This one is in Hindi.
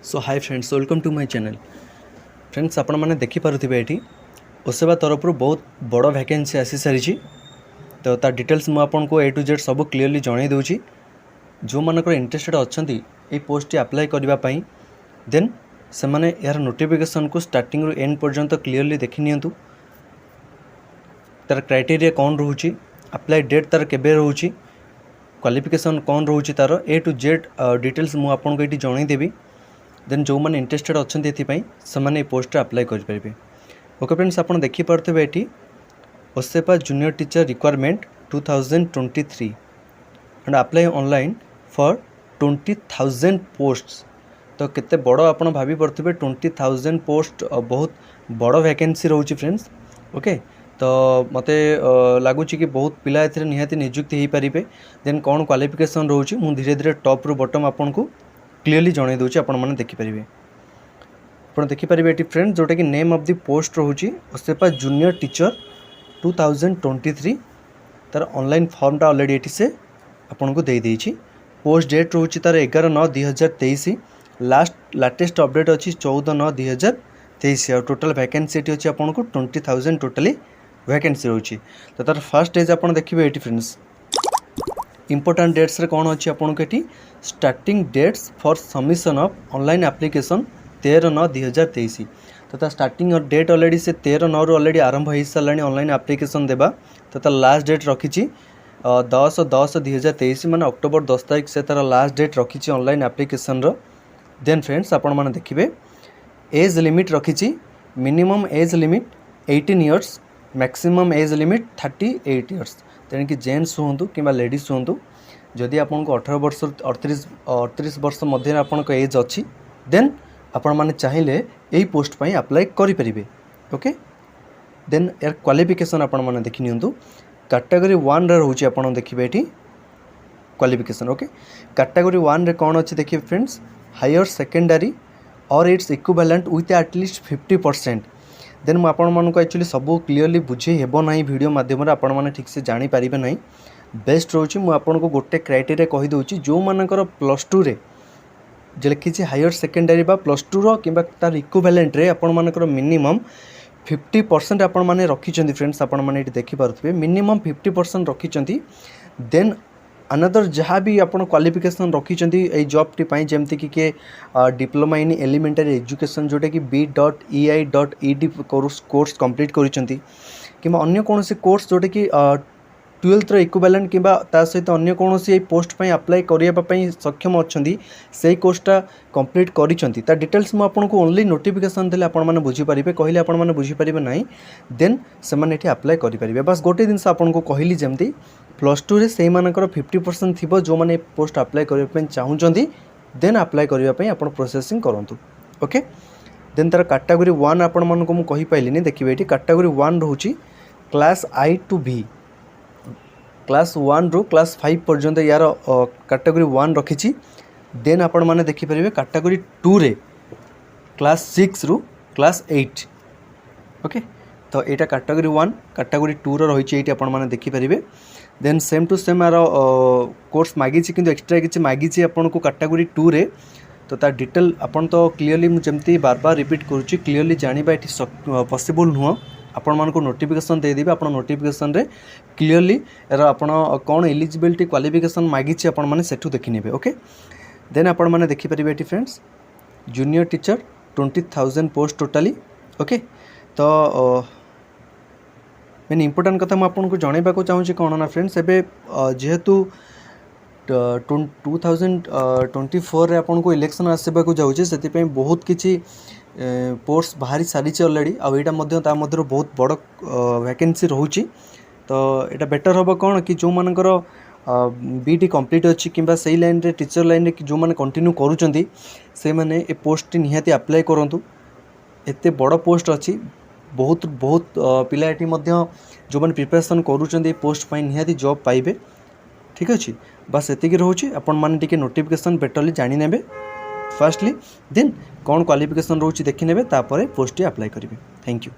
So hi friends, welcome to my channel. Friends, आपण मैंने देखिपे ये ओसेवा तरफ बहुत बड़ वैकेंसी आसी सारी। तो ता डिटेल्स मुझको ए टू जेड सब क्लीयरली जन दूँ। जो मानक इंटरेस्टेड अच्छा ये पोस्ट अप्लाई करने देन से मैंने यार नोटिफिकेशन को स्टार्टिंग रू एंड पर्यंत क्लीयरली देखी नियंतु। तार क्राइटेरिया कौन रोचे, अप्लाई डेट तार केबे रोचे, क्वालिफिकेशन कौन रोचे, तार ए टू जेड डिटेल्स मुझे ये जनईदेवी। देन जो मैंने इंटरेस्टेड अच्छा से पोस्ट अप्लाई करेंगे। ओके फ्रेंड्स, आप देखिपे ये OSEPA junior teacher requirement 2023 and apply online for 20,000 posts. तो केते बड़ आप भाभी पड़े 20,000 पोस्ट बहुत बड़ वैकेंसी रोचे फ्रेंड्स। ओके, तो मत लगुच कि बहुत पिला निहाती नियुक्ति हो पारे। देन कौन क्वालिफिकेशन रोचे मुझे धीरे धीरे टॉप रु बॉटम आपन को क्लीयरली जन दूसरी। आपने देखिपारे आप देखिपारे ये फ्रेंड्स जोटा कि नेम ऑफ द पोस्ट रोचे ओसेपा जूनियर टीचर 2023। तार ऑनलाइन फॉर्मटा ऑलरेडी ये से आपन को दे देछि। पोस्ट डेट रोचे तार 11/9/2023। लाटेस्ट अपडेट अच्छी 14/9/2023। और टोटल वैकेंसी अच्छी आपन को 20,000 टोटली वैकेंसी रोचे। तो तार फर्स्ट डेज आप देखिए ये फ्रेंड्स इंपोर्टेंट डेट्स रे कौन अच्छी आपन को ये starting dates for submission of online application 13/9/2023। तो ता स्टार्टिंग डेट ऑलरेडी से 13/9 ऑलरेडी आरंभ हो सारा ऑनलाइन एप्लिकेशन देवा। तो तार लास्ट डेट रखी 10/10/2023 माने अक्टोबर 10 तारीख से तार लास्ट डेट रखी ऑनलाइन एप्लिकेशन रो। देन फ्रेंड्स आपण माने देखिए एज लिमिट रखी minimum age limit 18 years, maximum age limit 38 years. तेणिक जेन्ट्स हूँ कि लेडीज हूँ, जदि आपको 18 वर्ष 38 वर्ष मध्य आपन एज अच्छी देन आपण मैंने चाहिए यही पोस्ट पर अप्लाई करेंगे। ओके, देन यार क्वालिफिकेशन आपण मैंने देखी नियंतु। कैटेगरी 1 रे रोचे आप देखिए ये क्वालिफिकेशन। ओके, कैटेगरी 1 रे कौन अच्छी देखिए फ्रेंड्स हायर सेकेंडरी और its equivalent with at least 50%। Then मुझे आपको एक्चुअली सब क्लीयरली बुझे हेब ना वीडियो माध्यम आपण मैंने ठीक से जानीपारे ना। बेस्ट रोचे मुझे गोटे क्राइटेरिया कहीदे जो मानकर +2 रे लिखी हायर सेकेंडरी बा +2 रो कि तार इक्विवेलेंट रे आपण मानकर मिनिमम 50% आपण माने रखिचंती। फ्रेंड्स, आपण माने देखि पारुथबे मिनिमम 50% रखिचंती। देन अनदर जहाँ भी आपन क्वालिफिकेशन रखिचंती ए जॉब टी पई जेमति कि डिप्लोमा इन एलिमेंटरी एजुकेशन जोटा कि B.EI.ED कोर्स कंप्लीट करिचंती किबा अन्य कोनोसी कोर्स जोटा कि 12th रो इक्विवेलेंट किबा ता सहित अन्य कोनोसी पोस्ट पई अप्लाई करिया पई सक्षम अछंती सेही कोर्सटा कंप्लीट करिचंती। ता डिटेल्स मु आपन को ओनली नोटिफिकेशन देले आपन माने बुझी परिबे, कहले आपन माने बुझी परिबे नाही देन से माने एठी अप्लाई करि परिबे। बस गोटे दिन से आपन को कहली जेमति +2 रे सेही मानकर 50% थिबो जो माने पोस्ट अप्लाई करिया पई चाहुचंती देन अप्लाई करिया पई आपन प्रोसेसिंग करंतु। ओके, देन तार कैटेगरी 1 आपन मन को मु कहि पाइलिनी। देखिबे एठी कैटेगरी 1 रहउची class I to B, class 1 रु क्लास 5 पर्यंत यार कैटेगरी 1 रखी। देन आपण माने देखि परिबे कैटेगरी 2 रे क्लास 6 रु क्लास 8। ओके, तो यहाँ कैटेगरी 1 कैटेगरी 2 रही ये आपण माने देखि परिबे। देन सेम टू सेम यार कोर्स मागी किंतु एक्स्ट्रा किसी मागी आपन को कैटेगरी 2 रे। तो तार डिटेल आपन तो क्लीयरली मुझे बार बार रिपीट करुच्ची क्लीयरली जानिबा एठी पॉसिबल नुह। आपण मानको नोटिफिकेशन दे देबे, आपण नोटिफिकेशन रे क्लीयरली यार आपण कौन एलिजिबिलिटी क्वालिफिकेशन मागी आपण माने सेठू देखि नेबे। ओके, देन आपण माने देखि परिबे एठी friends junior teacher 20,000 post totally. Okay, तो मेन इंपोर्टेंट कथा मुझे आपको जनइबा चाहूँगी कौन ना फ्रेंड्स एबे जेहेतु 2024 रे आपन को इलेक्शन आसबा जाऊँचे से बहुत किसी पोस्ट बाहरी सारी ऑलरेडी आईटा मध्य बहुत बड़ वैकेंसी रोचे। तो यहाँ बेटर हम कौन कि जो मानकर बीटी कंप्लीट अच्छी कि सही लाइन रे टीचर लाइन रे जो मैंने कंटिन्यू करुँच से मैंने ए पोस्ट निहाती अप्लाई करूँ। एते बड़ पोस्ट अच्छी बहुत बहुत पिला एटी मध्य जो मैंने प्रिपरेशन करुँच पोस्ट पाई निहाती जॉब पाइबे। ठीक अच्छे, बस एतिक रोचे आपण माने टिके नोटिफिकेशन बेटरली जानी नेबे फास्टली देन कौन क्वालिफिकेशन रोचे देखि नेबे तापरे पोस्ट अप्लाई करेंगे। Thank you.